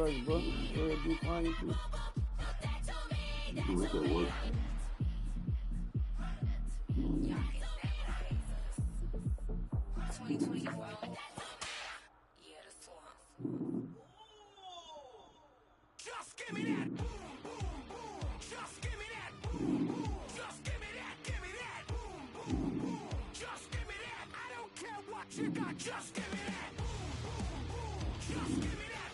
working, bro. It'll be fine too. You do it at work. Just give me that. Just give me that. Just give me that. Give me that. Just give me that. I don't care what you got. Just give me that. Just give me that.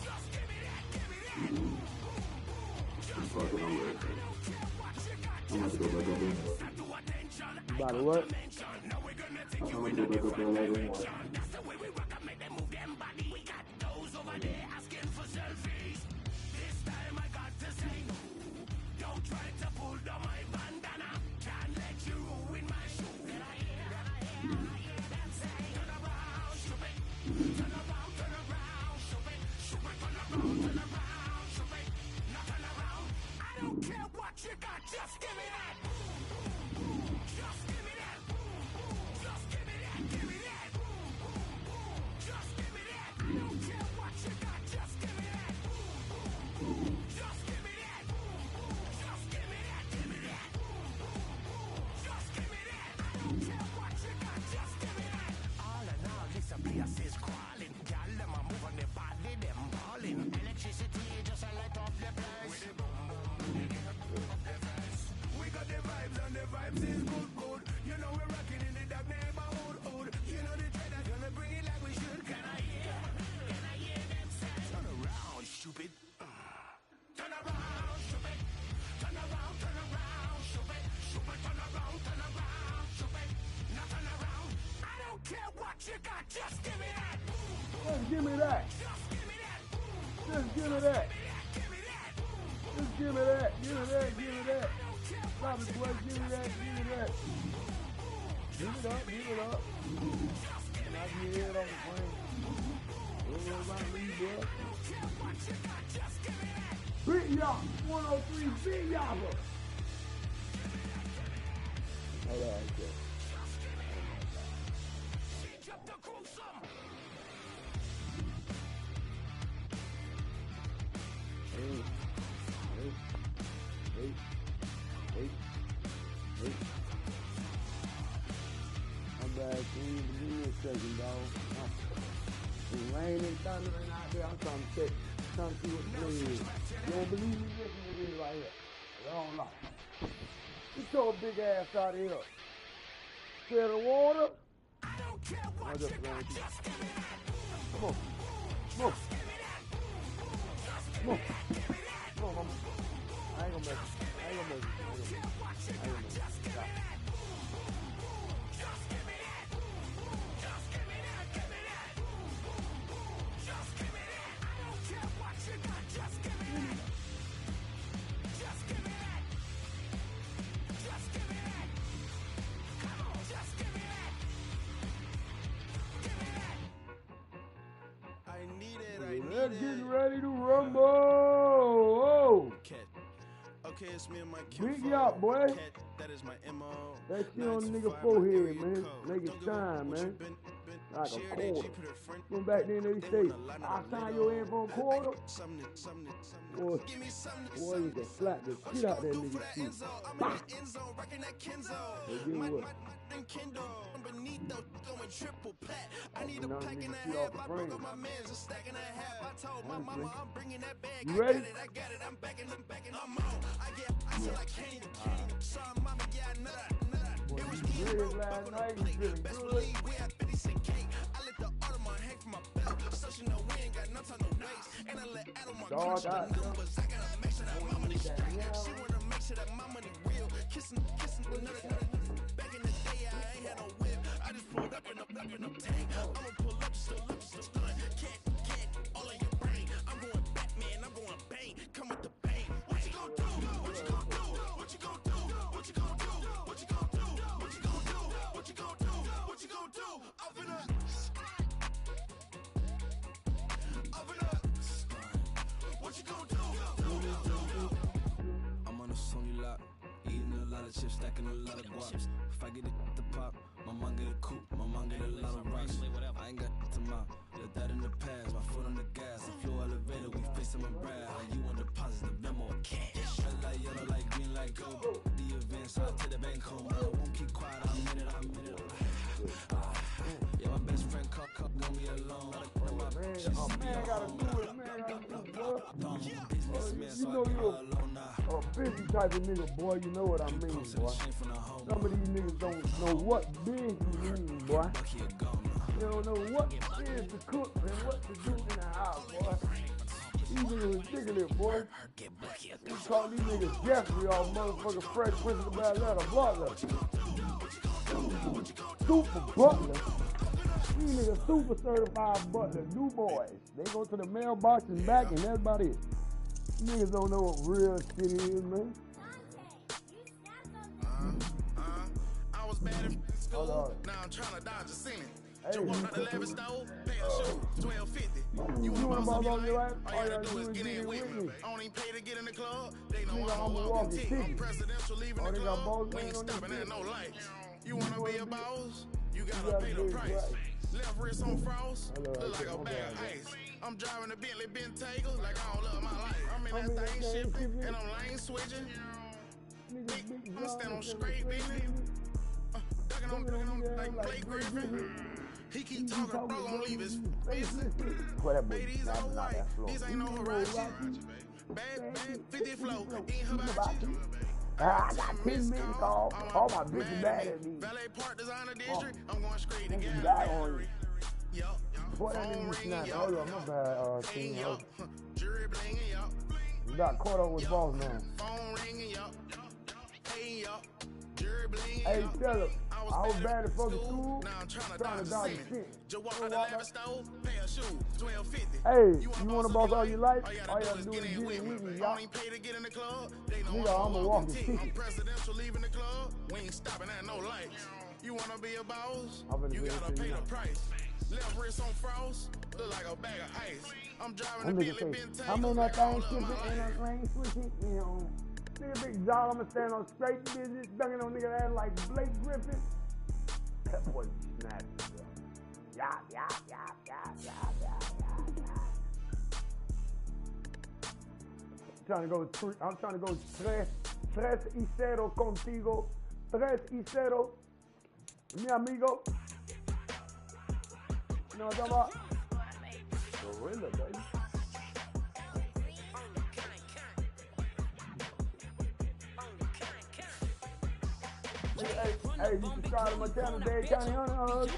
Just give me that. Give me that. Just give me that. I don't care what you got. Just give me that. About to what? Now we're gonna take you in a different dimension. That's the way we rock and make them move them body. We got those over there asking for selfies. This time I got to say no. Don't try to pull down my bandana. Can't let you ruin my shoe. Then I hear them say, turn around, stupid. Turn around, stupid. Stupid, turn around, stupid. Not turn around. I don't care what you got, just give me that. Just give me that. Just give me that. Give me that. Just give me that. I don't care what you got. Just give me that. Just give me that. Just give me that. Give me that. Just give me that. I don't care what you got. Just give me that. All in all, this place is crawling. Y'all them a move on their body, them balling. Electricity just a light up the place. With the boom boom, up the face. We got the vibes and the vibes is good, good. You know we're rocking in the dark neighborhood, hood. You know the trend is gonna bring it like we should. Can I hear them say? Turn around, stupid. Turn around, stupid. Turn around, stupid. Stupid, turn around, stupid. Not turn around. I don't care what you got, just give me that. Just give me that. Just give me that. Just give me that. Give me that. Just give me that. Give me that. Give me that. Stop it, boy. Give me that. Give me that. Give it up. Give it up. And I can hear it on the plane. Don't worry about me, boy. Big Yop. 103 Big Yopper. Hold on, okay. Hey. I'm back. Give me a second, dog. It's raining, thundering out there. I'm trying to see what the play is. You don't believe me? Listen to this right here. I don't lie. Get your big ass out of here. Scared of water? I don't care what you got, just give me that. Come on. Come on. Come on. Come on, mama. I ain't gonna make it. I ain't gonna make it. Just give me that. Just give me that. Just give me that. Give me that. Just give me that. I don't care what you got. Just give me that. Just give me that. Just give me that. Come on, just give me that. Give me that. I need it. Let's get ready to rumble. Oh. Okay, it's me and my Big Yop, boy. That is my MO. That shit on the nigga forehead, man. Make it shine, man. Like a quarter. From back then they say, I'll sign your head for a quarter. Boy, you can slap the shit out that nigga shit. Bah! Hey, get what? I need a pack and a half. I broke up my man's a stack and a half. I told my mama I'm bringing that back. You ready? I got it. I'm back and I'm on. I feel like Kenny the King. Sorry, mama, yeah, nut. It was me and bro last on night, the plate. feeling Best good. believe we had 50 cent cake. I let the Audemars hang from my belt. So she know we ain't got no time to waste. And I let Audemars crunch the numbers. I gotta make sure that my money straight. She wanna make sure that my money real. Kissing another. Back in the day, I ain't had no whip. I just pulled up in a tank. I'ma pull up just a stunt. Can't all in your brain. I'm going Batman, I'm going bang. Come with the bang. What you gon' do? What you gon' do? What you gon' do? What you gon' do? What you gon' do? What you gon' do? What you gon' do? What you gon' do? Open up. Open up. What you gon' do? I'm on a Sony lot, eating a lot of chips, stacking a lot of guap. If I get it the pop, My mom get a coupe, my mom get a lot of rocks. I ain't got to mouth, let that in the past. My foot on the gas, I flew elevator, we facing my brad. How you want deposits, the memo cash. Red light, yellow light, green light, go. The event, so I take the bank home. I won't keep quiet, I'm in it. Yeah, my best friend cut want me alone. Man gotta do it, man gotta do it, boy. You know you a busy type of nigga, boy. You know what I mean, boy. Some of these niggas don't know what big mean, boy. They don't know what is to cook and what to do in the house, boy. These niggas ridiculous, boy. We call these niggas Jeffrey or motherfucking Fresh Prince of the Bad Letter Butler. Super Butler. These niggas super certified Butler, new boys. They go to the mailbox and back and that's about it. Niggas don't know what real shit is, man. I was bad in school, now I'm trying to dodge a sentence. Just walk out the lavish stove, pay a shoe, $12.50. You want to boss up your life? All you gotta do is get in with me. I don't even pay to get in the club. They know I'm a walking ticket. I'm presidential leaving the club. We ain't stopping at no lights. You want to be a boss? You gotta pay the price. Left wrist on frost, look like a bag of ice. I'm driving a Bentley Bentayga like I don't love my life. I'm in that thing shipping, and I'm lane switching. I'm standing on straight business. Ducking on like Blake Griffin. He keep talking, bro, gon' leave his business. Ladies all white, these ain't no horizon. Bad 50 flow, ain't hibachi. I got 10 minutes off. All my bitches mad at me. Valet Park Designer District, I'm going straight to get gas. Yup. Boy, that nigga snap. Oh, yeah, my bad, team. Jury blinging, yup. You got caught up with boss, man. Phone ringing, yup. Hey, yup. Jury blinging, hey, tell him. I was bad at fucking school. Now I'm trying to dodge shit. Just walk out the lavish stove, pay a shoe, $12.50. Hey, you want to boss all your life? All you gotta do is get in with me, y'all. I ain't pay to get in the club. They know nigga, I'm a walking ticket. I'm presidential leaving the club. We ain't stopping at no lights. You wanna be a boss? You gotta pay the price. Left wrist on frost, look like a bag of ice. I'm driving a Bentley Bentayga. I'm in that thing shipping and I'm lane switching, you know. Nigga big jaw, I'ma stand on straight business, dunking on nigga ass like Blake Griffin. That boy snatched, bro. Yeah. I'm trying to go 3-0 contigo. 3-0. Mi amigo. You know what I'm talking about? Gorilla, baby. Hey, you subscribe to my channel, Dadecountyhunter.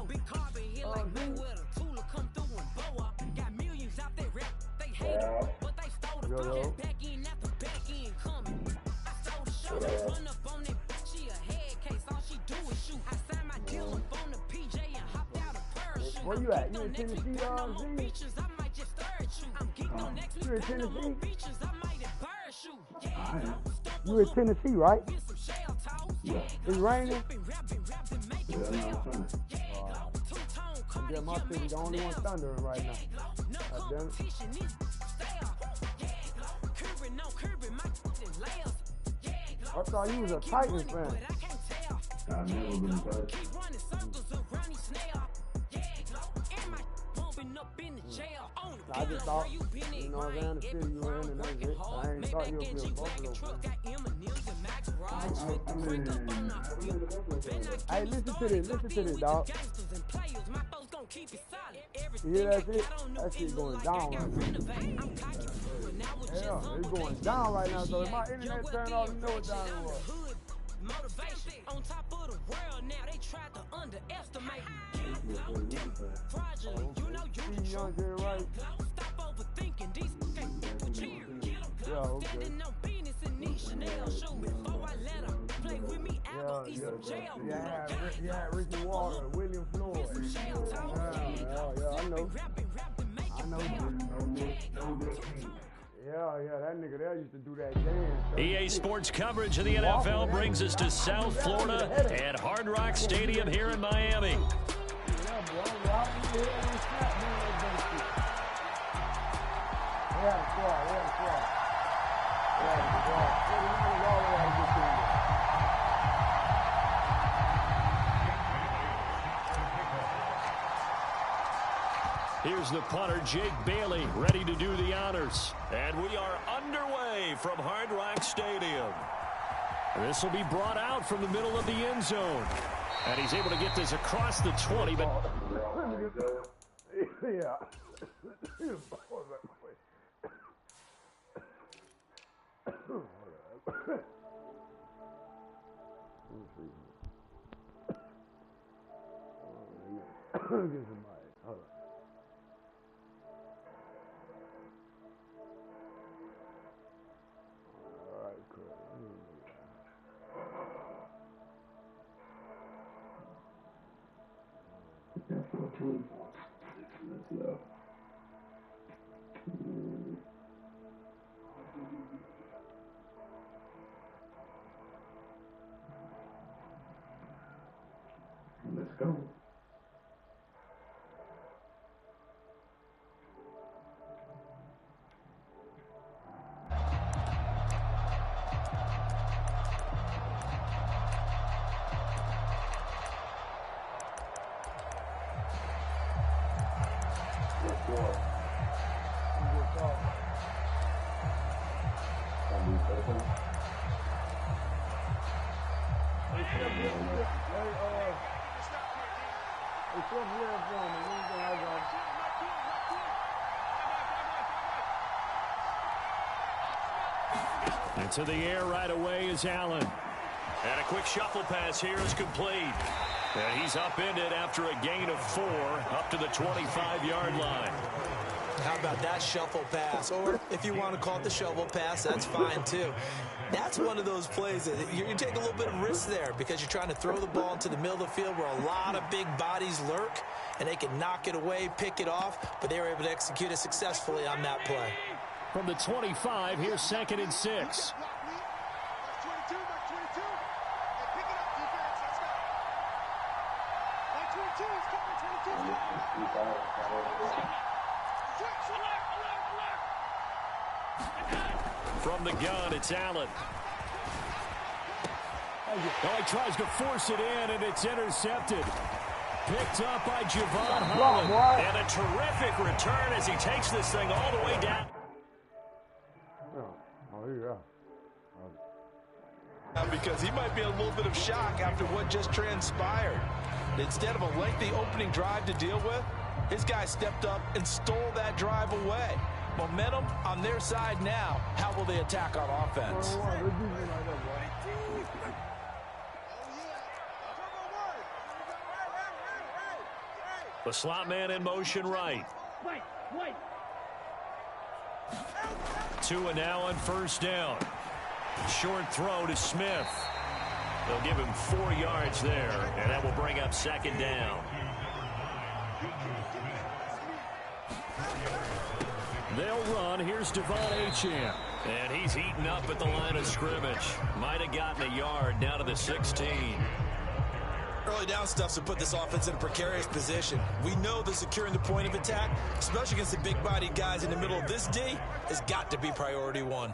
Big carbon here like Mayweather. Tula come through and blow up. Got millions out there rap. They hate it, but they stole the front back end after back end coming. I stole the show, run up on that bitch. She a head case, all she do is shoot. I signed my deal up on the PJ and hopped out a parachute. Where you at? You in Tennessee, beaches, I might just third shoot. I'm geeked on next week. You in Tennessee? Beaches, I might parachute. You in Tennessee, right? It's raining. Yeah, my city the only one thundering right now. God I thought you was a Titans fan. I've never been a Titan. I just thought, you know, around the city you were in and that's it. I ain't thought you would be a Buffalo fan. Hey, listen to this, dog. Yeah, that's it. That shit going down right now. Yeah, it's going down right now, so if my internet turned off, you know what time it was. Motivation on top of the world now, they tried to underestimate fraudulent, you know you the truth. Right. Stop overthinking these can't with you. Standing on business in these Chanel shoes. Before I let them play with me, I go eat some jail. Yeah, Ricky Water, William Floyd. Yeah, I know. Yeah, that nigga there used to do that dance. EA Sports coverage of the NFL brings us to South Florida at Hard Rock Stadium here in Miami. Here's the punter, Jake Bailey, ready to do the honors. And we are underway from Hard Rock Stadium. This will be brought out from the middle of the end zone. And he's able to get this across the 20, but... Yeah. Let's go. Into the air right away is Allen. And a quick shuffle pass here is complete. And he's upended after a gain of 4 up to the 25-yard line. How about that shuffle pass? Or if you want to call it the shovel pass, that's fine too. That's one of those plays that you take a little bit of risk there because you're trying to throw the ball into the middle of the field where a lot of big bodies lurk, and they can knock it away, pick it off, but they were able to execute it successfully on that play. From the 25, here's 2nd and 6. From the gun, it's Allen. Oh, he tries to force it in, and it's intercepted. Picked up by Javon Holland. And a terrific return as he takes this thing all the way down. Because he might be in a little bit of shock after what just transpired. Instead of a lengthy opening drive to deal with, his guy stepped up and stole that drive away. Momentum on their side now. How will they attack on offense? The slot man in motion right. Tua now on 1st down. Short throw to Smith. They'll give him 4 yards there, and that will bring up 2nd down. They'll run. Here's Devon Achane. And he's eaten up at the line of scrimmage. Might have gotten a yard down to the 16. Early down stuffs to put this offense in a precarious position. We know that securing the point of attack, especially against the big-bodied guys in the middle of this D, has got to be priority 1.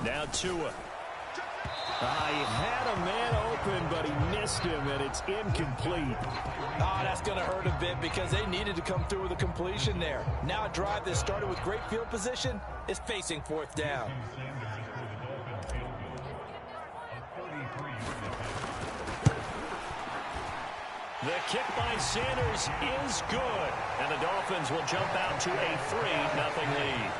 Now Tua. He had a man open, but he missed him, and it's incomplete. That's going to hurt a bit because they needed to come through with a completion there. Now a drive that started with great field position is facing 4th down. The kick by Sanders is good, and the Dolphins will jump out to a 3-0 lead.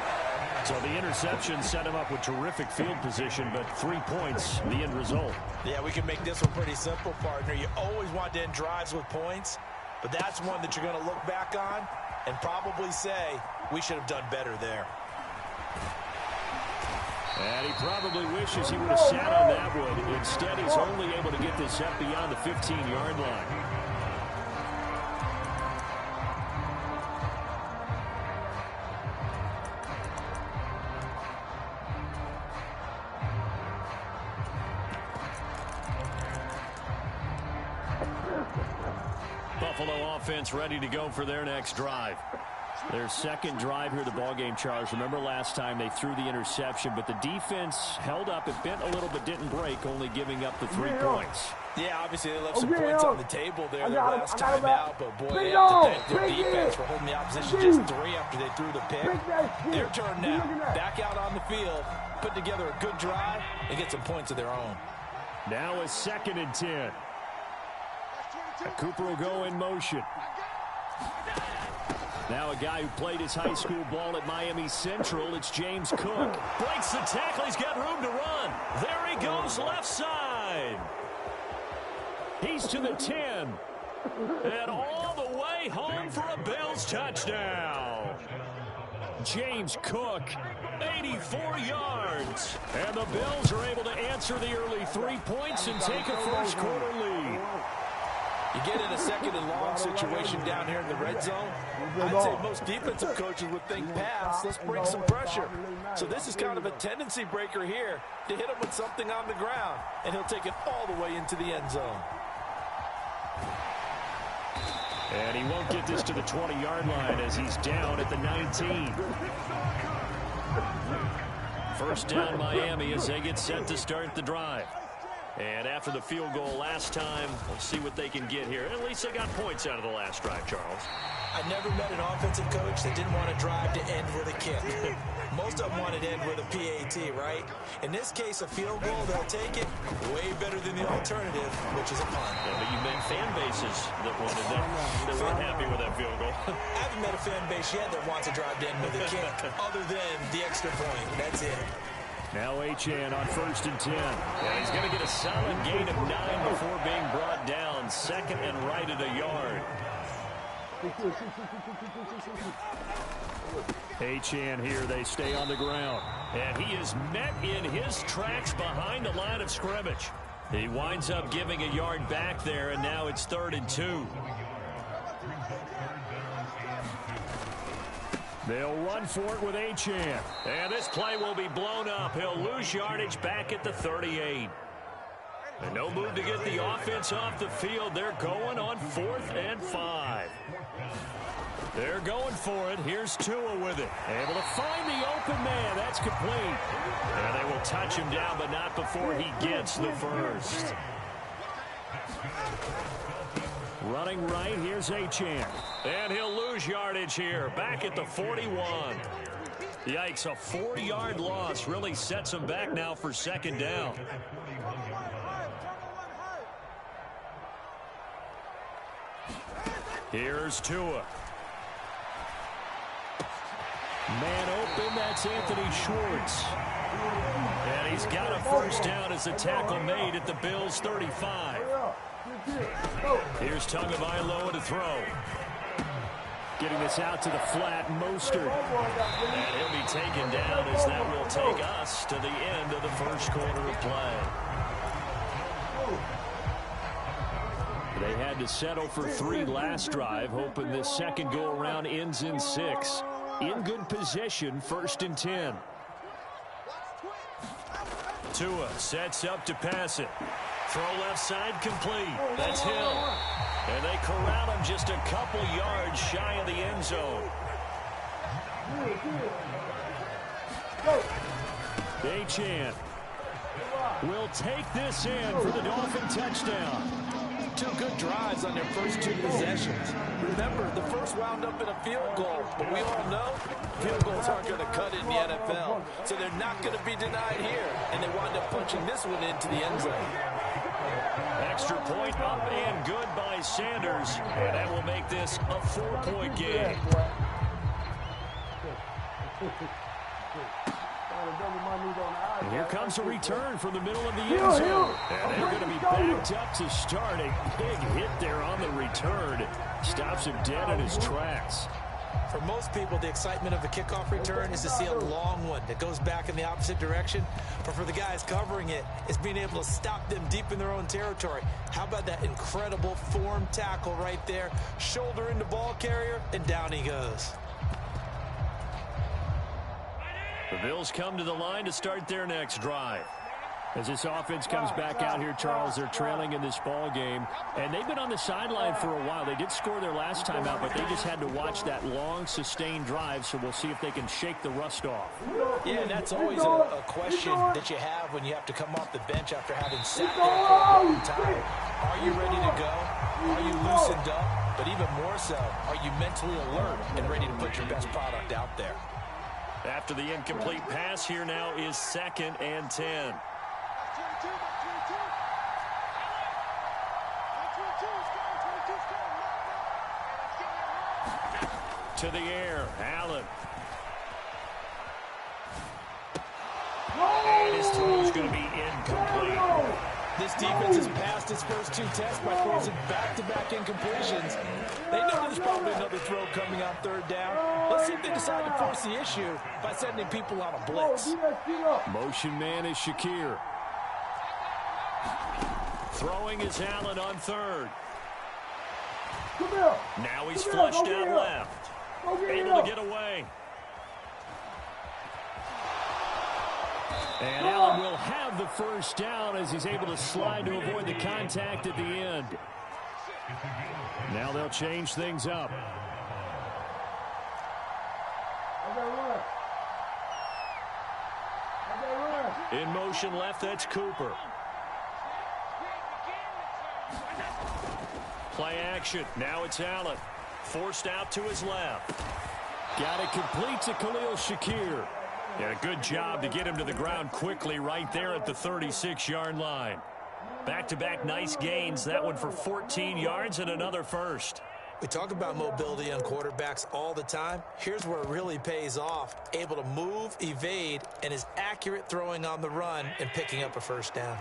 So the interception set him up with terrific field position, but 3 points, the end result. Yeah, we can make this one pretty simple, partner. You always want to end drives with points, but that's one that you're going to look back on and probably say, we should have done better there. And he probably wishes he would have sat on that one. Instead, he's only able to get this up beyond the 15-yard line. Buffalo offense ready to go for their next drive. Their second drive here, the ballgame, Charles. Remember last time they threw the interception, but the defense held up. It bent a little but didn't break, only giving up the 3 points. Yeah, obviously they left some points on the table there their last time out, but boy, they have to thank their defense for holding the opposition just 3 after they threw the pick. Their turn now, back out on the field, put together a good drive, and get some points of their own. Now a 2nd and 10. Cooper will go in motion. Now a guy who played his high school ball at Miami Central, it's James Cook. Breaks the tackle, he's got room to run. There he goes, left side. He's to the 10. And all the way home for a Bills touchdown. James Cook, 84 yards. And the Bills are able to answer the early 3 points and take a first quarter lead. You get in a 2nd and long situation down here in the red zone. I'd say most defensive coaches would think pass, let's bring some pressure. So this is kind of a tendency breaker here to hit him with something on the ground, and he'll take it all the way into the end zone. And he won't get this to the 20-yard line as he's down at the 19. First down Miami as they get set to start the drive. And after the field goal last time, we'll see what they can get here. At least they got points out of the last drive, Charles. I never met an offensive coach that didn't want to drive to end with a kick. Most of them wanted to end with a PAT, right? In this case, a field goal, they'll take it way better than the alternative, which is a punt. Yeah, but you met fan bases that wanted that. They weren't happy with that field goal. I haven't met a fan base yet that wants to drive to end with a kick, other than the extra point. That's it. Now Achane on 1st and 10. Yeah, he's going to get a solid gain of 9 before being brought down. 2nd and right at a yard. Achane here, they stay on the ground. And he is met in his tracks behind the line of scrimmage. He winds up giving a yard back there, and now it's 3rd and 2. They'll run for it with Achane. And this play will be blown up. He'll lose yardage back at the 38. And no move to get the offense off the field. They're going on 4th and 5. They're going for it. Here's Tua with it. Able to find the open man. That's complete. And they will touch him down, but not before he gets the first. Running right, here's Achane. And he'll lose yardage here, back at the 41. Yikes, a 4-yard loss really sets him back now for 2nd down. Here's Tua. Man open, that's Anthony Schwartz. And he's got a first down as the tackle made at the Bills' 35. Here's Tagovailoa to throw. Getting this out to the flat, Mostert. And he'll be taken down as that will take us to the end of the first quarter of play. They had to settle for 3 last drive, hoping this second go-around ends in 6. In good position, 1st and 10. Tua sets up to pass it. Throw left side complete. That's Hill. And they corral him just a couple yards shy of the end zone. Achane will take this in for the Dolphin touchdown. 2 good drives on their first 2 possessions. Remember, the first wound up in a field goal, but we all know field goals aren't going to cut it in the NFL, so they're not going to be denied here, and they wind up punching this one into the end zone. Extra point up and good by Sanders, and that will make this a 4-point game. And here comes a return from the middle of the end zone. And they're going to be backed up to start. A big hit there on the return. Stops him dead in his tracks. For most people, the excitement of a kickoff return is to see a long one that goes back in the opposite direction. But for the guys covering it, it's being able to stop them deep in their own territory. How about that incredible form tackle right there? Shoulder into ball carrier, and down he goes. The Bills come to the line to start their next drive. As this offense comes back out here, Charles, they're trailing in this ball game, and they've been on the sideline for a while. They did score their last time out, but they just had to watch that long, sustained drive, so we'll see if they can shake the rust off. Yeah, and that's always a question that you have when you have to come off the bench after having sat there for a long time. Are you ready to go? Are you loosened up? But even more so, are you mentally alert and ready to put your best product out there? After the incomplete pass, here now is 2nd and 10. To the air, Allen. And his throw is going to be incomplete. This defense has passed its first 2 tests by forcing back-to-back incompletions. They know there's probably another throw coming on 3rd down. Let's see if they decide to force the issue by sending people on a blitz. Motion man is Shakir. Throwing is Allen on 3rd. Now he's flushed out left. Able to get away. And Allen will have the first down as he's able to slide to avoid the contact at the end. Now they'll change things up. In motion left, that's Cooper. Play action. Now it's Allen. Forced out to his left. Got it complete to Khalil Shakir. Yeah, good job to get him to the ground quickly right there at the 36-yard line. Back-to-back nice gains. That one for 14 yards and another first. We talk about mobility on quarterbacks all the time. Here's where it really pays off. Able to move, evade, and is accurate throwing on the run and picking up a first down.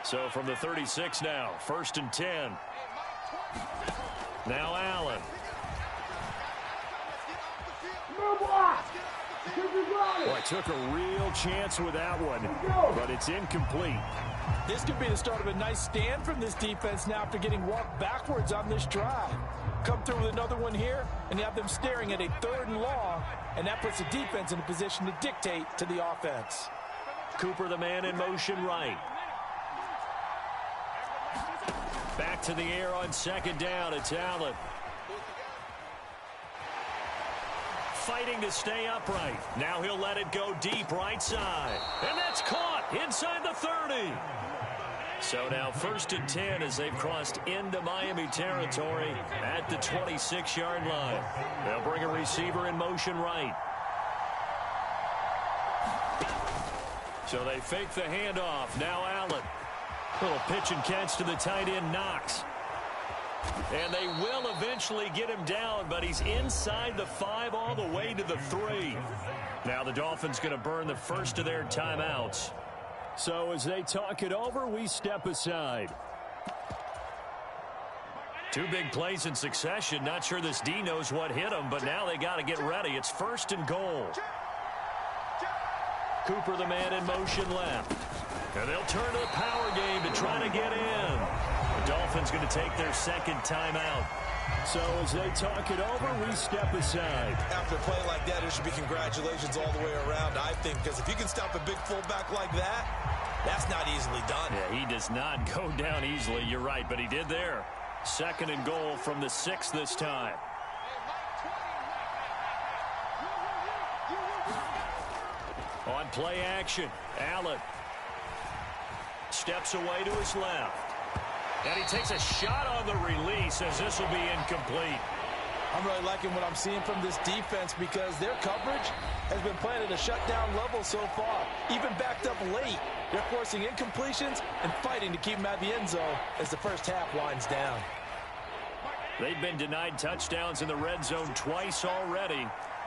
So from the 36 now, 1st and 10. Now Allen. Boy, took a real chance with that one, but it's incomplete. This could be the start of a nice stand from this defense now after getting walked backwards on this drive. Come through with another one here, and you have them staring at a 3rd and long, and that puts the defense in a position to dictate to the offense. Cooper, the man in motion right. Back to the air on 2nd down. It's Allen. Fighting to stay upright. Now he'll let it go deep right side. And that's caught inside the 30. So now 1st and 10 as they've crossed into Miami territory at the 26-yard line. They'll bring a receiver in motion right. So they fake the handoff. Now Allen. Little pitch and catch to the tight end, Knox. And they will eventually get him down, but he's inside the 5 all the way to the 3. Now the Dolphins going to burn the first of their timeouts. So as they talk it over, we step aside. 2 big plays in succession. Not sure this D knows what hit him, but now they got to get ready. It's 1st and goal. Cooper, the man in motion left. And they'll turn to the power game to try to get in. The Dolphins going to take their 2nd timeout. So as they talk it over, we step aside. After a play like that, there should be congratulations all the way around, I think, because if you can stop a big fullback like that, that's not easily done. Yeah, he does not go down easily. You're right, but he did there. 2nd and goal from the 6 this time. On play action, Allen steps away to his left. And he takes a shot on the release as this will be incomplete. I'm really liking what I'm seeing from this defense because their coverage has been playing at a shutdown level so far. Even backed up late, they're forcing incompletions and fighting to keep them at the end zone as the first half winds down. They've been denied touchdowns in the red zone twice already.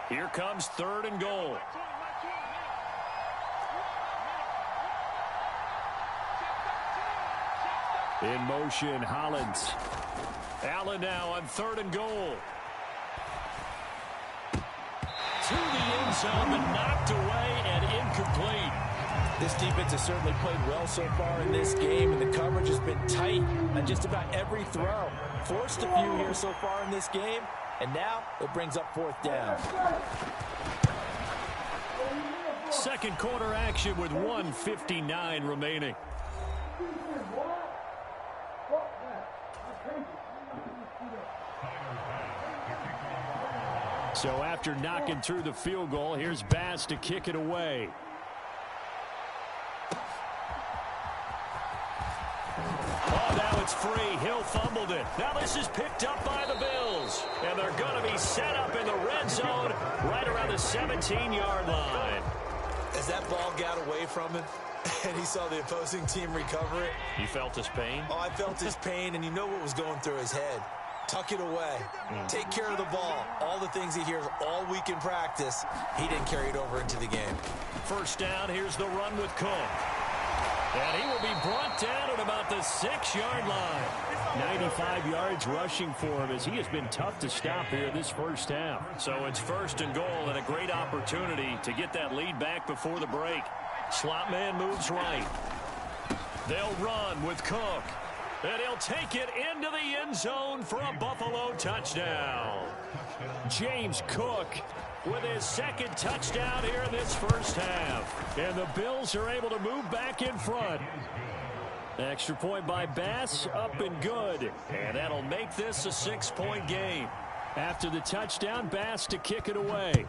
Here comes 3rd and goal. In motion, Hollins. Allen now on 3rd and goal. To the end zone, but knocked away and incomplete. This defense has certainly played well so far in this game, and the coverage has been tight on just about every throw. Forced a few here so far in this game, and now it brings up 4th down. second quarter action with 1:59 remaining. So after knocking through the field goal, here's Bass to kick it away. Oh, now it's free. Hill fumbled it. Now this is picked up by the Bills. And they're going to be set up in the red zone right around the 17-yard line. As that ball got away from him and he saw the opposing team recover it. You felt his pain? Oh, I felt his pain, and you know what was going through his head. Tuck it away. Take care of the ball. All the things he hears all week in practice, he didn't carry it over into the game. First down, here's the run with Cook. And he will be brought down at about the 6-yard line. 95 yards rushing for him as he has been tough to stop here this first half. So it's first and goal and a great opportunity to get that lead back before the break. Slot man moves right. They'll run with Cook. And he'll take it into the end zone for a Buffalo touchdown. James Cook with his second touchdown here in this first half. And the Bills are able to move back in front. Extra point by Bass, up and good. And that'll make this a 6-point game. After the touchdown, Bass to kick it away.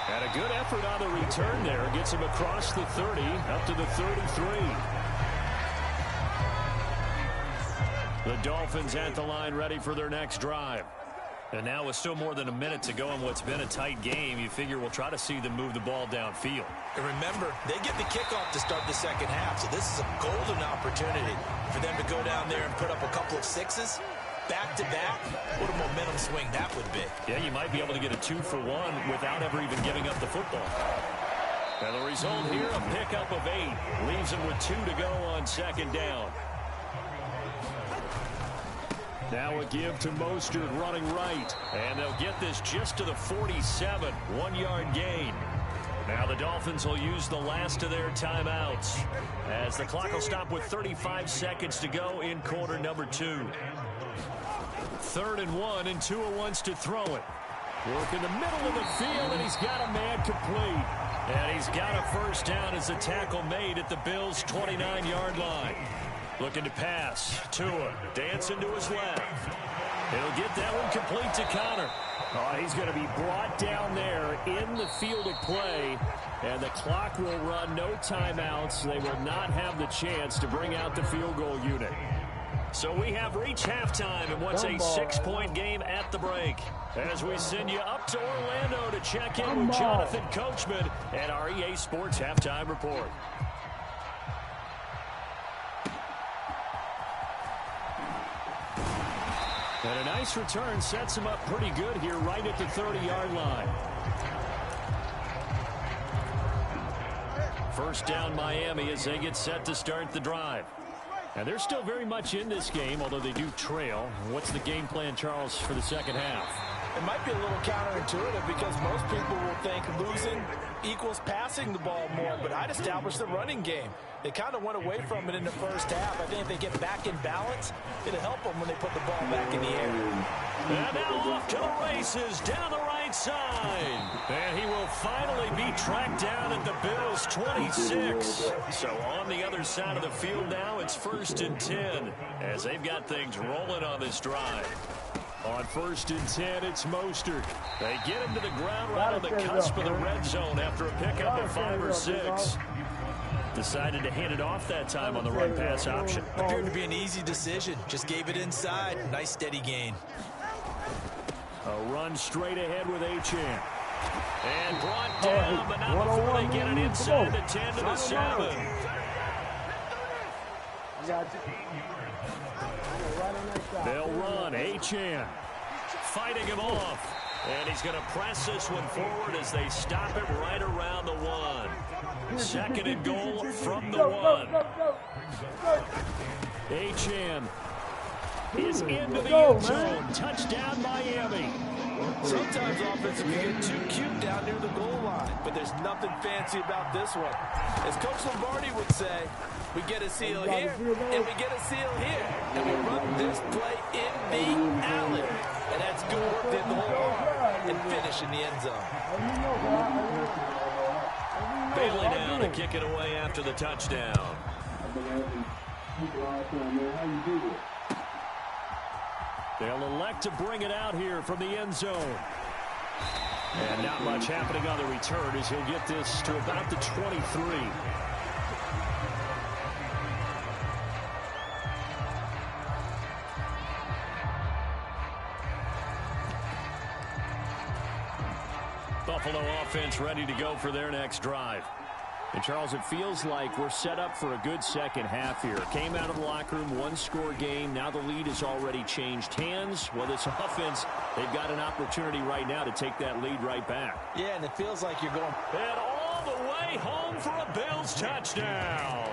And a good effort on the return there. Gets him across the 30, up to the 33. The Dolphins at the line, ready for their next drive. And now with still more than a minute to go in what's been a tight game, you figure we'll try to see them move the ball downfield. And remember, they get the kickoff to start the second half, so this is a golden opportunity for them to go down there and put up a couple of sixes. Back-to-back, what a momentum swing that would be. Yeah, you might be able to get a 2-for-1 without ever even giving up the football. And the result here, a pickup of 8. Leaves them with 2 to go on second down. Now a give to Mostert running right. And they'll get this just to the 47. 1-yard gain. Now the Dolphins will use the last of their timeouts as the clock will stop with 35 seconds to go in quarter number 2. 3rd and 1, and Tua wants to throw it. Work in the middle of the field, and he's got a man complete. And he's got a first down as the tackle made at the Bills' 29-yard line. Looking to pass. Tua dancing to his left. He'll get that one complete to Connor. Oh, he's going to be brought down there in the field of play. And the clock will run, no timeouts. They will not have the chance to bring out the field goal unit. So we have reached halftime in what's a 6-point game at the break. As we send you up to Orlando to check in with Jonathan Coachman at our EA Sports Halftime Report. And a nice return sets him up pretty good here right at the 30-yard line. First down Miami as they get set to start the drive. And they're still very much in this game, although they do trail. What's the game plan, Charles, for the second half? It might be a little counterintuitive because most people will think losing equals passing the ball more, but I'd establish the running game. They kind of went away from it in the first half. I think if they get back in balance, it'll help them when they put the ball back in the air. And now off to the races down the right side. And he will finally be tracked down at the Bills' 26. So on the other side of the field now, it's 1st and 10 as they've got things rolling on this drive. On 1st and 10, it's Mostert. They get him to the ground right on the cusp of the red zone after a pickup of 5 or 6. Decided to hand it off that time on the run-pass option. Appeared to be an easy decision. Just gave it inside. Nice steady gain. A run straight ahead with Achane. And brought down, but not before they get it inside the 10 to the 7. They'll run. Achane fighting him off. And he's going to press this one forward as they stop him right around the 1. 2nd and goal from the 1. Achane is into the end zone. Touchdown, Miami. Sometimes offensive can get too cute down near the goal line, but there's nothing fancy about this one. As Coach Lombardi would say, We get a seal here, and we get a seal here. And we run this play in the alley. And that's good work there the whole arm and finish in the end zone. Bailey now to kick it away after the touchdown. They'll elect to bring it out here from the end zone. And not much happening on the return as he'll get this to about the 23. Buffalo offense ready to go for their next drive. And, Charles, it feels like we're set up for a good second half here. Came out of the locker room, one-score game. Now the lead has already changed hands. Well, this offense, they've got an opportunity right now to take that lead right back. Yeah, and it feels like you're going. And all the way home for a Bills touchdown.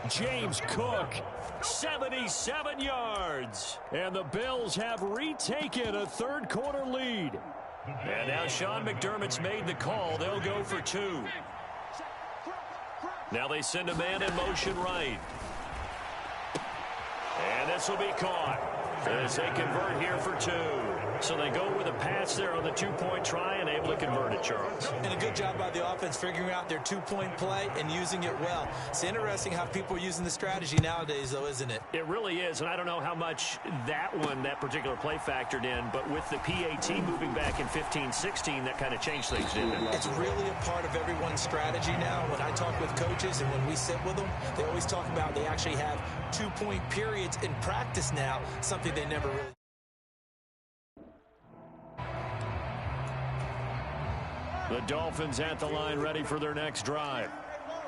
James Cook, 77 yards. And the Bills have retaken a third-quarter lead. And now Sean McDermott's made the call. They'll go for two. Now they send a man in motion right. And this will be caught as they convert here for two. So they go with a pass there on the two-point try and able to convert it, Charles. And a good job by the offense figuring out their two-point play and using it well. It's interesting how people are using the strategy nowadays, though, isn't it? It really is, and I don't know how much that particular play factored in, but with the PAT moving back in 15-16, that kind of changed things, didn't it? It's really a part of everyone's strategy now. When I talk with coaches and when we sit with them, they always talk about they actually have two-point periods in practice now, something they never really. The Dolphins at the line ready for their next drive.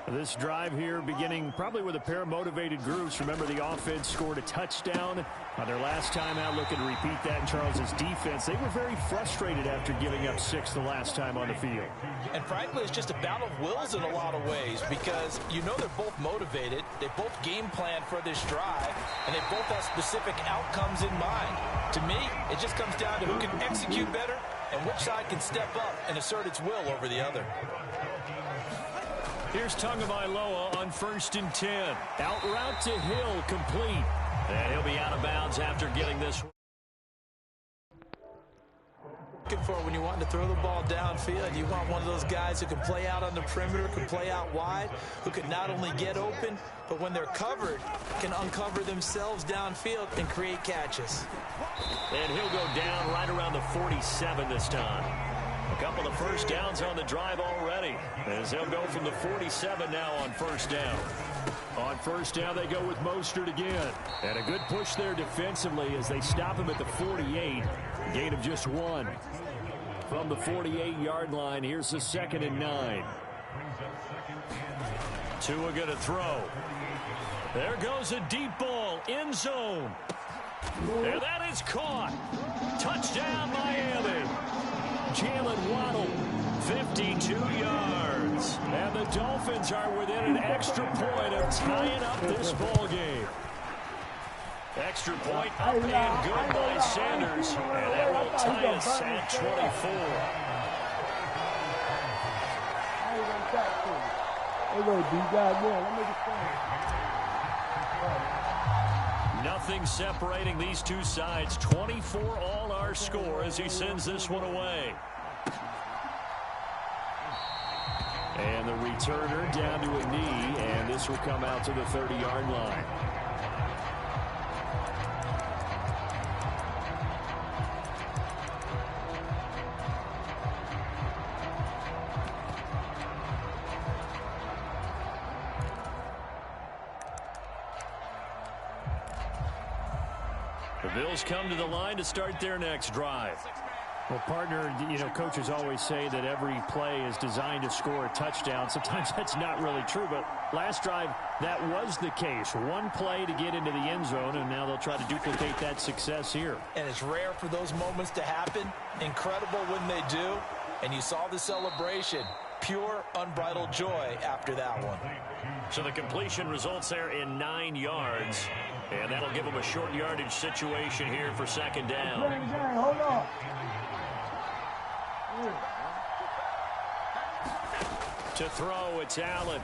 This drive here beginning probably with a pair of motivated groups. Remember, the offense scored a touchdown on their last time out, looking to repeat that in Charles's defense. They were very frustrated after giving up 6 the last time on the field. And frankly, it's just a battle of wills in a lot of ways because you know they're both motivated. They both game plan for this drive, and they both have specific outcomes in mind. To me, it just comes down to who can execute better and which side can step up and assert its will over the other. Here's Tagovailoa on 1st and 10. Out route to Hill, complete. And he'll be out of bounds after getting this. Looking for when you want to throw the ball downfield, you want one of those guys who can play out on the perimeter, can play out wide, who can not only get open, but when they're covered, can uncover themselves downfield and create catches. And he'll go down right around the 47 this time. A couple of first downs on the drive already, as they'll go from the 47 now on first down. On first down, they go with Mostert again. And a good push there defensively as they stop him at the 48. Gain of just 1. From the 48-yard line, here's the 2nd and 9. Tua going to throw. There goes a deep ball, end zone. And that is caught. Touchdown, Miami. Jalen Waddle, 52 yards. And the Dolphins are within an extra point of tying up this ball game. Extra point up and good by Sanders. And that will tie us at 24. Nothing separating these two sides. 24 all our score as he sends this one away. And the returner down to a knee, and this will come out to the 30-yard line. The Bills come to the line to start their next drive. Well, partner, you know, coaches always say that every play is designed to score a touchdown. Sometimes that's not really true, but last drive, that was the case. One play to get into the end zone, and now they'll try to duplicate that success here. And it's rare for those moments to happen. Incredible when they do. And you saw the celebration. Pure, unbridled joy after that one. So the completion results there in 9 yards. And that'll give them a short yardage situation here for 2nd down. Hold on. To throw, it's Allen.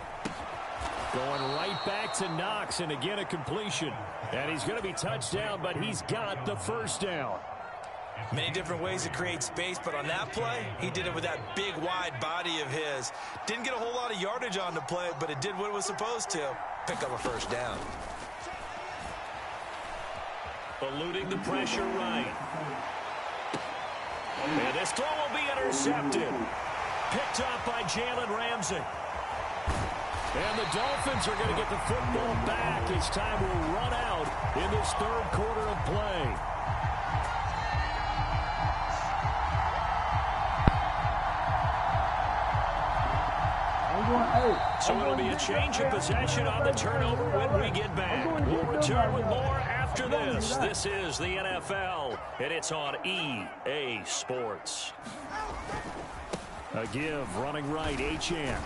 Going right back to Knox, and again a completion. And he's going to be touched down, but he's got the first down. Many different ways to create space, but on that play, he did it with that big, wide body of his. Didn't get a whole lot of yardage on the play, but it did what it was supposed to. Pick up a first down. Eluding the pressure right. And this throw will be intercepted. Picked up by Jalen Ramsey. And the Dolphins are going to get the football back as time will run out in this third quarter of play. So it'll be a change of possession on the turnover when we get back. We'll return with more after this. This is the NFL, and it's on EA Sports. A give, running right, Achane.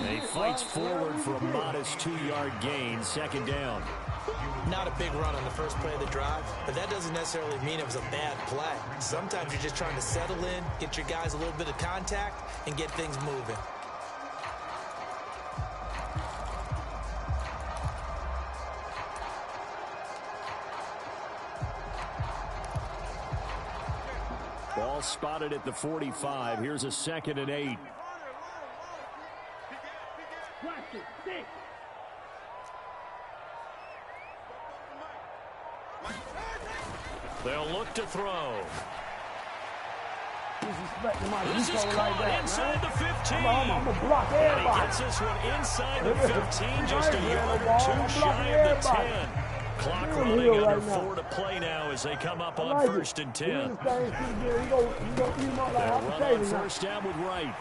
He fights forward for a modest 2-yard gain, second down. Not a big run on the first play of the drive, but that doesn't necessarily mean it was a bad play. Sometimes you're just trying to settle in, get your guys a little bit of contact, and get things moving. Ball spotted at the 45. Here's a 2nd and 8. They'll look to throw. This is caught inside the 15. And he gets this one inside the 15, just a yard or two shy of the 10. Clock running under 4 to play now as they come up on 1st and 10. They'll run on first down with Wright.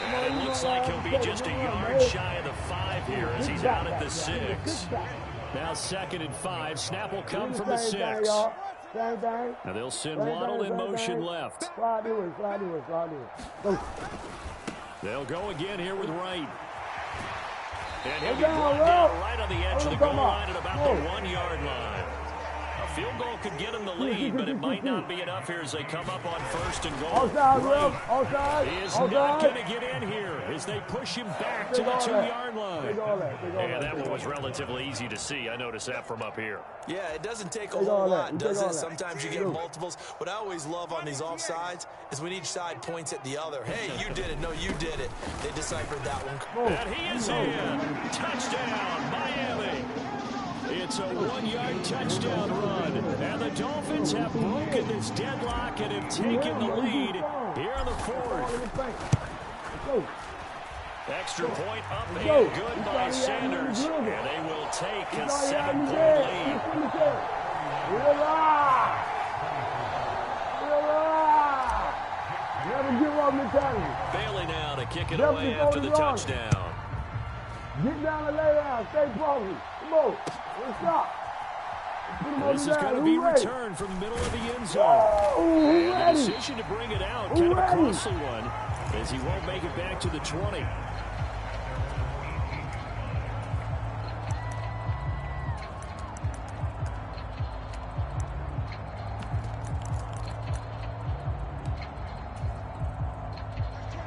And it looks like he'll be just a yard shy of the 5 here as he's out at the 6. Now 2nd and 5. Snap will come from the 6. Now they'll send Waddle in motion left. They'll go again here with Wright. And he'll be brought down right on the edge of the goal line at about the 1-yard line. A field goal could get him the lead, but it might not be enough here as they come up on 1st and goal. Right. He is not going to get in here as they push him back to the 2-yard line. And that one was relatively easy to see. I noticed that from up here. Yeah, it doesn't take a whole lot, does it? Sometimes you get multiples. What I always love on these offsides is when each side points at the other. Hey, you did it. No, you did it. They deciphered that one. And he is in. Touchdown, Miami. It's a 1-yard touchdown run. And the Dolphins have broken this deadlock and have taken the lead here in the 4th. Extra point up and good by Sanders. And they will take a 7-point lead. Bailey now to kick it away after the touchdown. Get down and lay down. Stay focused. Come on. Let's stop. This is going to be returned from the middle of the end zone. And the decision to bring it out, kind of a costly one, as he won't make it back to the 20.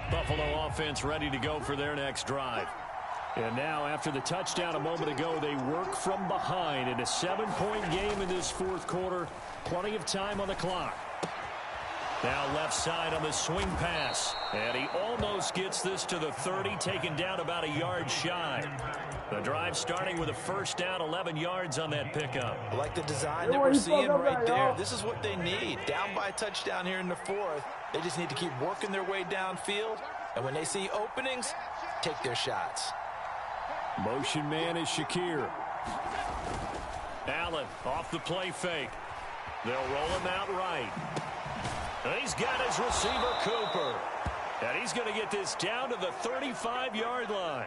Buffalo offense ready to go for their next drive. And now, after the touchdown a moment ago, they work from behind in a 7-point game in this 4th quarter. Plenty of time on the clock. Now left side on the swing pass. And he almost gets this to the 30, taken down about a yard shy. The drive starting with a first down, 11 yards on that pickup. I like the design that we're seeing right there. This is what they need. Down by a touchdown here in the 4th. They just need to keep working their way downfield. And when they see openings, take their shots. Motion man is Shakir. Allen off the play fake. They'll roll him out right. And he's got his receiver, Cooper. And he's going to get this down to the 35-yard line.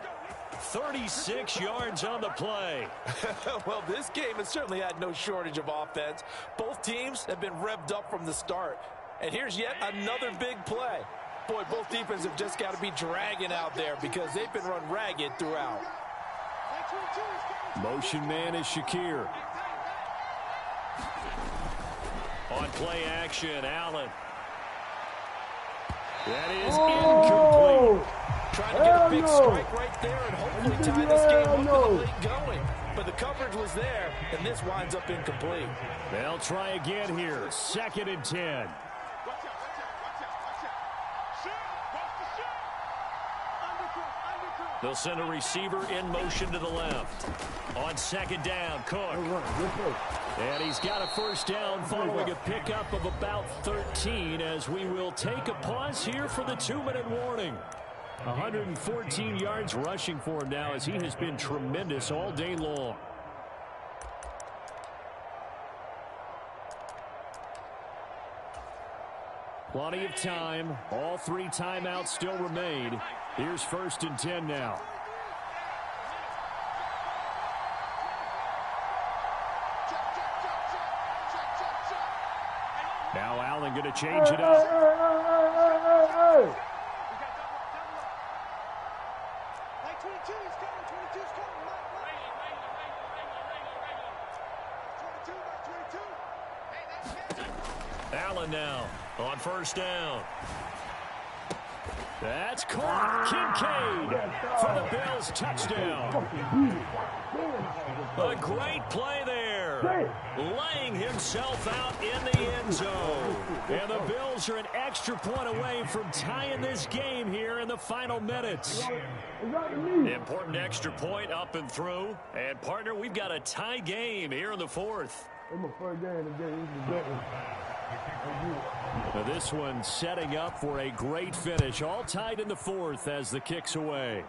36 yards on the play. Well, this game has certainly had no shortage of offense. Both teams have been revved up from the start. And here's yet another big play. Boy, both defenses have just got to be dragging out there because they've been run ragged throughout. Motion man is Shakir. On play action, Allen. That is incomplete. Trying to get a big strike right there and hopefully tie this game up to the late going. But the coverage was there, and this winds up incomplete. They'll try again here. 2nd and 10. They'll send a receiver in motion to the left. On 2nd down, Cook. And he's got a first down following a pickup of about 13 as we will take a pause here for the 2-minute warning. 114 yards rushing for him now as he has been tremendous all day long. Plenty of time. All 3 timeouts still remain. Here's 1st and 10 now. Now Allen going to change it up. Allen now on 1st down. That's caught. Kincaid for the Bills touchdown. A great play there. Laying himself out in the end zone. And the Bills are an extra point away from tying this game here in the final minutes. Important extra point up and through. And, partner, we've got a tie game here in the 4th. Now this one setting up for a great finish. All tied in the 4th as the kick's away.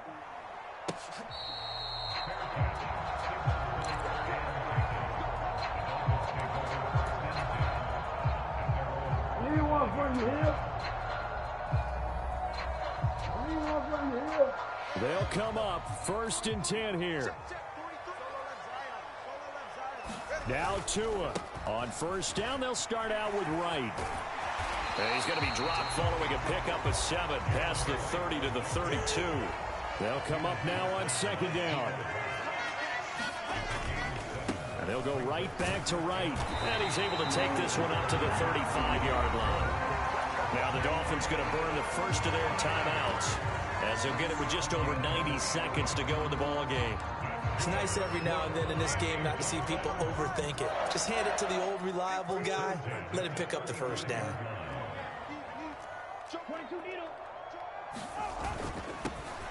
They'll come up 1st and 10 here. Now Tua. On 1st down, they'll start out with Wright. And he's going to be dropped following a pickup of 7 past the 30 to the 32. They'll come up now on 2nd down. And they'll go right back to Wright. And he's able to take this one up to the 35-yard line. Now the Dolphins going to burn the first of their timeouts as they'll get it with just over 90 seconds to go in the ball game. It's nice every now and then in this game not to see people overthink it. Just hand it to the old reliable guy. Let him pick up the first down.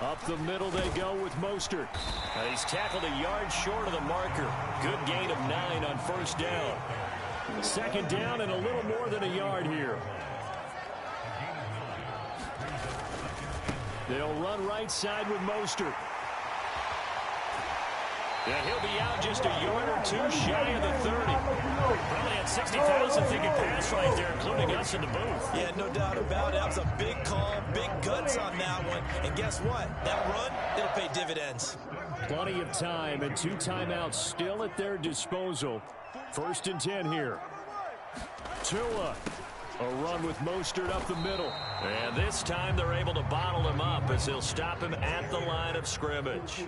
Up the middle they go with Mostert. He's tackled a yard short of the marker. Good gain of 9 on 1st down. 2nd down and a little more than a yard here. They'll run right side with Mostert. And he'll be out just a yard or 2 shy of the 30. Probably had 60,000 thinking pass right there, including us in the booth. Yeah, no doubt about it. That was a big call, big guts on that one. And guess what? That run, it'll pay dividends. Plenty of time and 2 timeouts still at their disposal. 1st and 10 here. Tua. A run with Mostert up the middle. And this time they're able to bottle him up as they'll stop him at the line of scrimmage.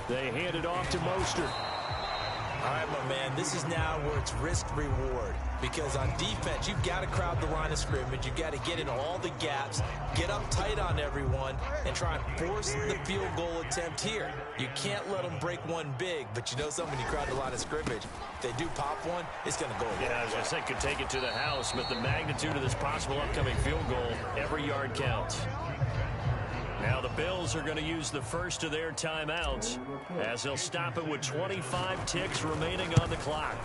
They hand it off to Mostert. All right, my man, this is now where it's risk-reward. Because on defense, you've got to crowd the line of scrimmage. You've got to get in all the gaps, get up tight on everyone, and try and force the field goal attempt here. You can't let them break one big, but you know something, you crowd the line of scrimmage. If they do pop one, it's going to go away. Yeah, I was going to say could take it to the house, but the magnitude of this possible upcoming field goal, every yard counts. Now the Bills are going to use the first of their timeouts as they'll stop it with 25 ticks remaining on the clock.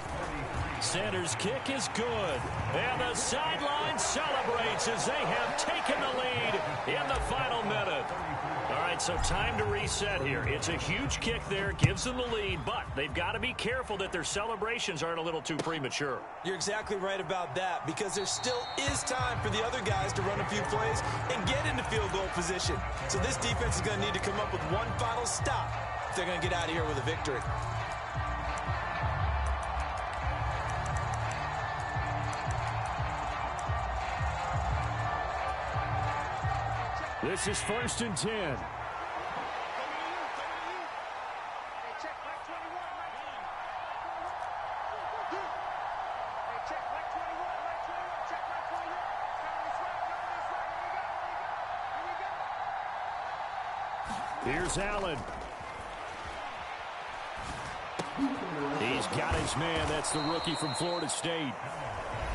Sanders' kick is good. And the sideline celebrates as they have taken the lead in the final minute. All right, so time to reset here. It's a huge kick there, gives them the lead, but they've got to be careful that their celebrations aren't a little too premature. You're exactly right about that, because there still is time for the other guys to run a few plays and get into field goal position. So this defense is going to need to come up with one final stop if they're going to get out of here with a victory. This is 1st and 10. Here's Allen. He's got his man. That's the rookie from Florida State.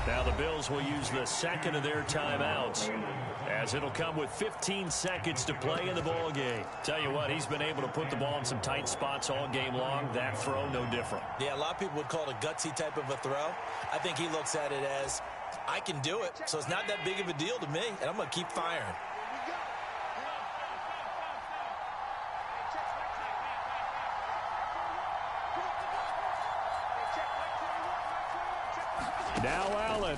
Now the Bills will use the second of their timeouts, as it'll come with 15 seconds to play in the ball game. Tell you what, he's been able to put the ball in some tight spots all game long. That throw, no different. Yeah, a lot of people would call it a gutsy type of a throw. I think he looks at it as, I can do it, so it's not that big of a deal to me, and I'm going to keep firing. Now Allen.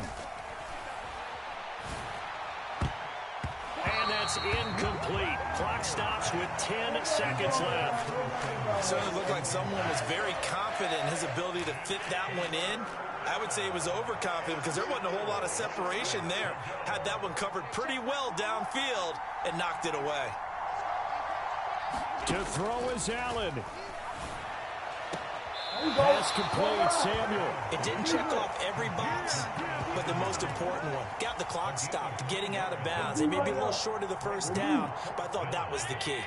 And that's incomplete. Clock stops with 10 seconds left. Certainly looked like someone was very confident in his ability to fit that one in. I would say he was overconfident because there wasn't a whole lot of separation there. Had that one covered pretty well downfield and knocked it away. To throw is Allen. Pass complete, Samuel. It didn't check off every box, but the most important one. Got the clock stopped, getting out of bounds. They may be a little short of the first down, but I thought that was the key.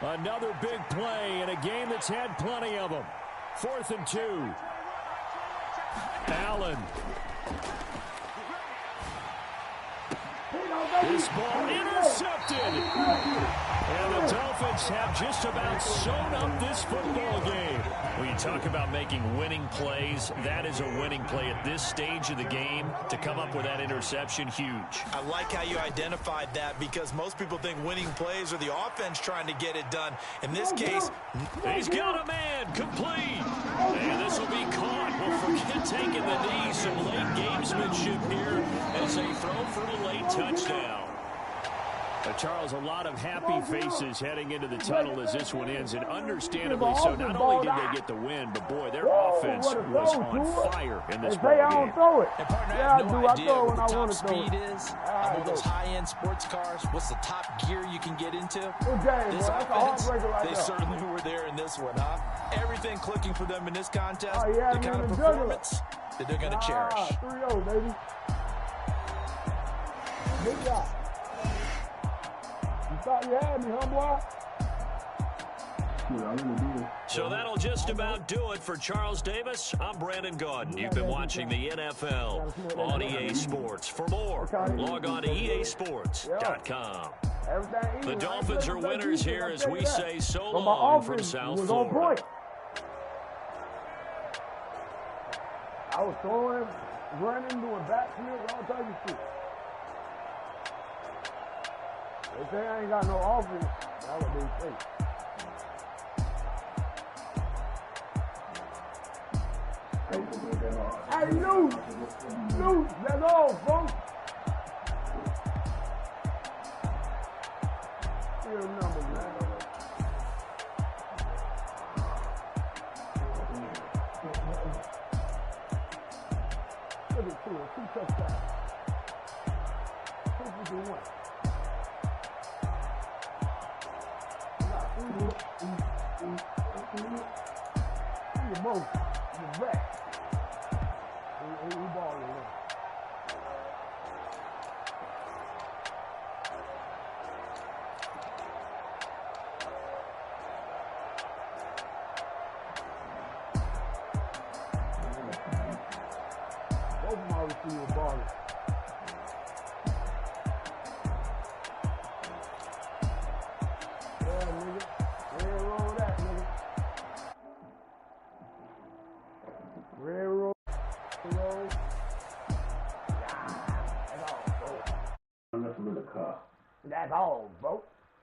Another big play in a game that's had plenty of them. 4th and 2. Allen. This ball intercepted. And the Dolphins have just about sewn up this football game. When you talk about making winning plays, that is a winning play at this stage of the game. To come up with that interception, huge. I like how you identified that because most people think winning plays are the offense trying to get it done. In this case, he's got a man complete. And this will be caught. Well, forget taking the knee. Some late gamesmanship here as they throw for a late touchdown. Charles, a lot of happy faces heading into the tunnel as this one ends, and understandably so. Not only did they get the win, but boy, their offense was on fire in this ball game. And partner, I have no idea what the top speed is on one of those high-end sports cars. What's the top gear you can get into? This offense, they certainly were there in this one, huh? Everything clicking for them in this contest, the kind of performance that they're going to cherish. 3-0, baby. Good job. Thought you had me, huh, boy? So that'll just about do it for Charles Davis. I'm Brandon Gaudin. You've been watching the NFL on EA Sports. For more, log on to easports.com. The Dolphins are winners here as we say so long from South Florida. I was throwing, running, doing backflips, all types of shit. They say I ain't got no offense. That's what they say. Hey, loose! Loose! That's all, folks. Serial numbers, man. Look at 2 touchdowns. 251. You both, you back. We ball it in. Both of my receivers balling. Yeah, nigga. Railroad that, nigga. Railroad. That's all, bro. That's a little car. That's all, bro.